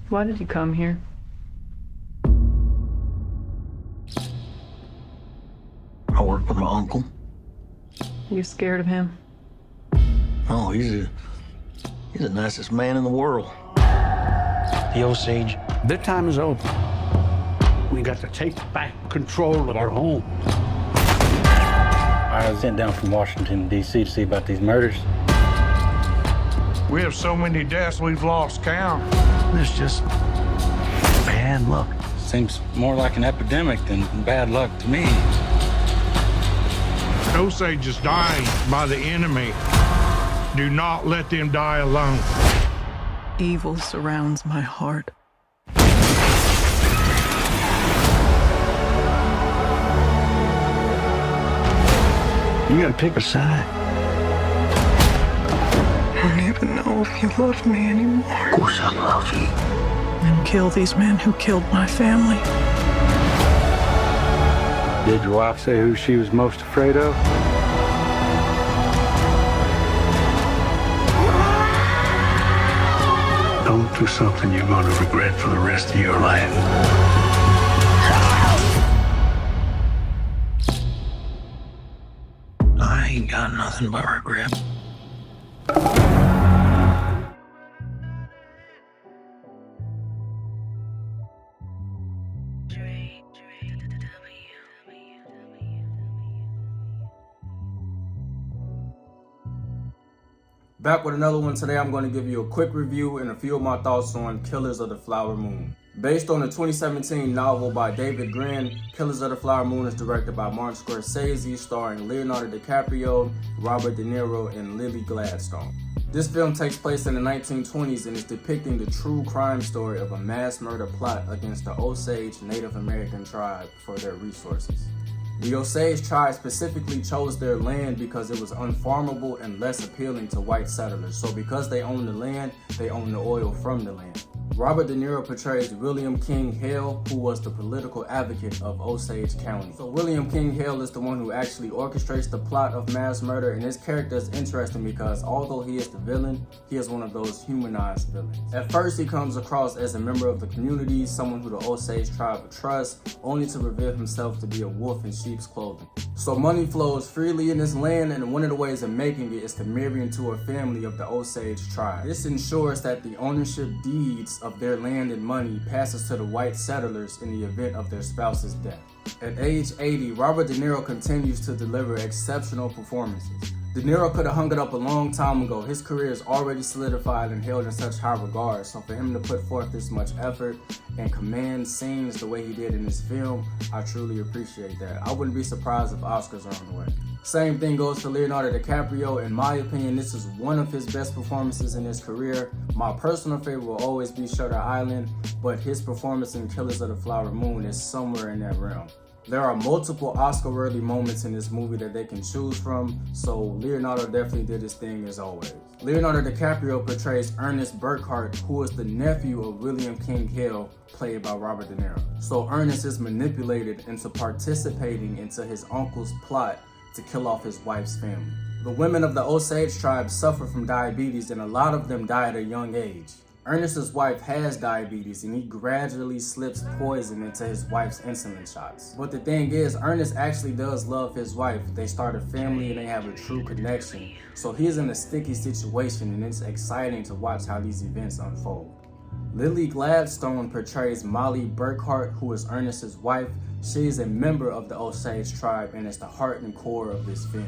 Why did you come here? I work with my uncle. You scared of him? Oh, he's the nicest man in the world. The Osage, their time is over. We got to take back control of our home. I was sent down from Washington, D.C. to see about these murders. We have so many deaths, we've lost count. There's just bad luck. Seems more like an epidemic than bad luck to me. Osage is dying by the enemy. Do not let them die alone. Evil surrounds my heart. You gotta pick a side. I don't even know if you love me anymore. Of course I love you. And kill these men who killed my family. Did your wife say who she was most afraid of? Don't do something you're gonna regret for the rest of your life. I ain't got nothing but regret. Back with another one. Today I'm going to give you a quick review and a few of my thoughts on Killers of the Flower Moon. Based on the 2017 novel by David Grin, Killers of the Flower Moon is directed by Martin Scorsese, starring Leonardo DiCaprio, Robert De Niro, and Lily Gladstone. This film takes place in the 1920s and is depicting the true crime story of a mass murder plot against the Osage Native American tribe for their resources. The Osage tribe specifically chose their land because it was unfarmable and less appealing to white settlers. So because they own the land, they own the oil from the land. Robert De Niro portrays William King Hale, who was the political advocate of Osage County. So William King Hale is the one who actually orchestrates the plot of mass murder, and his character is interesting because although he is the villain, he is one of those humanized villains. At first, he comes across as a member of the community, someone who the Osage tribe would trust, only to reveal himself to be a wolf in sheep's clothing. So money flows freely in this land, and one of the ways of making it is to marry into a family of the Osage tribe. This ensures that the ownership deeds of their land and money passes to the white settlers in the event of their spouse's death. At age 80, Robert De Niro continues to deliver exceptional performances. De Niro could have hung it up a long time ago. His career is already solidified and held in such high regard, so for him to put forth this much effort and command scenes the way he did in this film, I truly appreciate that. I wouldn't be surprised if Oscars are on the way. Same thing goes for Leonardo DiCaprio. In my opinion, this is one of his best performances in his career. My personal favorite will always be Shutter Island, but his performance in Killers of the Flower Moon is somewhere in that realm. There are multiple Oscar-worthy moments in this movie that they can choose from, so Leonardo definitely did his thing as always. Leonardo DiCaprio portrays Ernest Burkhart, who is the nephew of William King Hale, played by Robert De Niro. So Ernest is manipulated into participating into his uncle's plot to kill off his wife's family. The women of the Osage tribe suffer from diabetes, and a lot of them die at a young age. Ernest's wife has diabetes, and he gradually slips poison into his wife's insulin shots. But the thing is, Ernest actually does love his wife. They start a family and they have a true connection. So he's in a sticky situation, and it's exciting to watch how these events unfold. Lily Gladstone portrays Molly Burkhart, who is Ernest's wife. She is a member of the Osage tribe and is the heart and core of this film.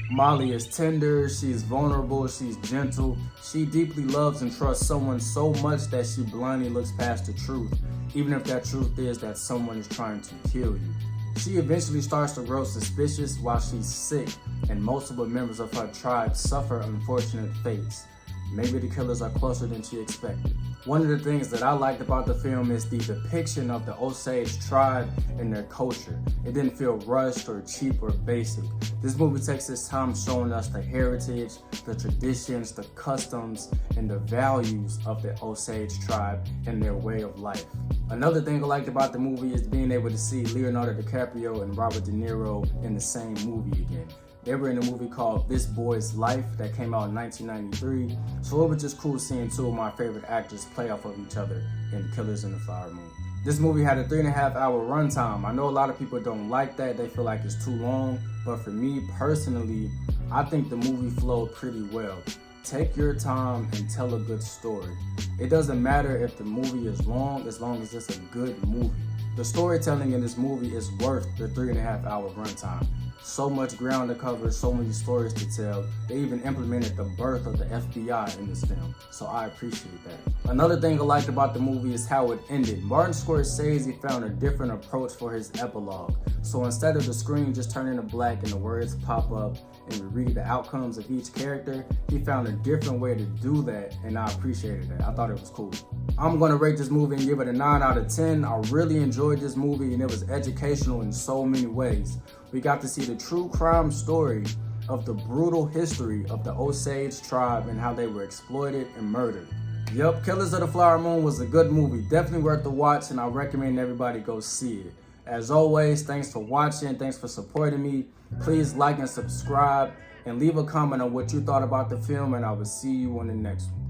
Molly is tender, she's vulnerable, she's gentle. She deeply loves and trusts someone so much that she blindly looks past the truth, even if that truth is that someone is trying to kill you. She eventually starts to grow suspicious while she's sick, and multiple members of her tribe suffer unfortunate fates. Maybe the killers are closer than she expected. One of the things that I liked about the film is the depiction of the Osage tribe and their culture. It didn't feel rushed or cheap or basic. This movie takes its time showing us the heritage, the traditions, the customs, and the values of the Osage tribe and their way of life. Another thing I liked about the movie is being able to see Leonardo DiCaprio and Robert De Niro in the same movie again. They were in a movie called This Boy's Life that came out in 1993. So it was just cool seeing two of my favorite actors play off of each other in Killers in the Flower Moon. This movie had a 3.5-hour runtime. I know a lot of people don't like that. They feel like it's too long. But for me personally, I think the movie flowed pretty well. Take your time and tell a good story. It doesn't matter if the movie is long as it's a good movie. The storytelling in this movie is worth the 3.5-hour runtime. So much ground to cover, so many stories to tell. They even implemented the birth of the FBI in this film, so I appreciate that. Another thing I liked about the movie is how it ended. Martin Scorsese found a different approach for his epilogue. So instead of the screen just turning to black and the words pop up and we read the outcomes of each character, he found a different way to do that, and I appreciated that. I thought it was cool. I'm gonna rate this movie and give it a 9 out of 10. I really enjoyed this movie and it was educational in so many ways. We got to see the true crime story of the brutal history of the Osage tribe and how they were exploited and murdered. Yep, Killers of the Flower Moon was a good movie. Definitely worth the watch, and I recommend everybody go see it. As always, thanks for watching. Thanks for supporting me. Please like and subscribe and leave a comment on what you thought about the film, and I will see you on the next one.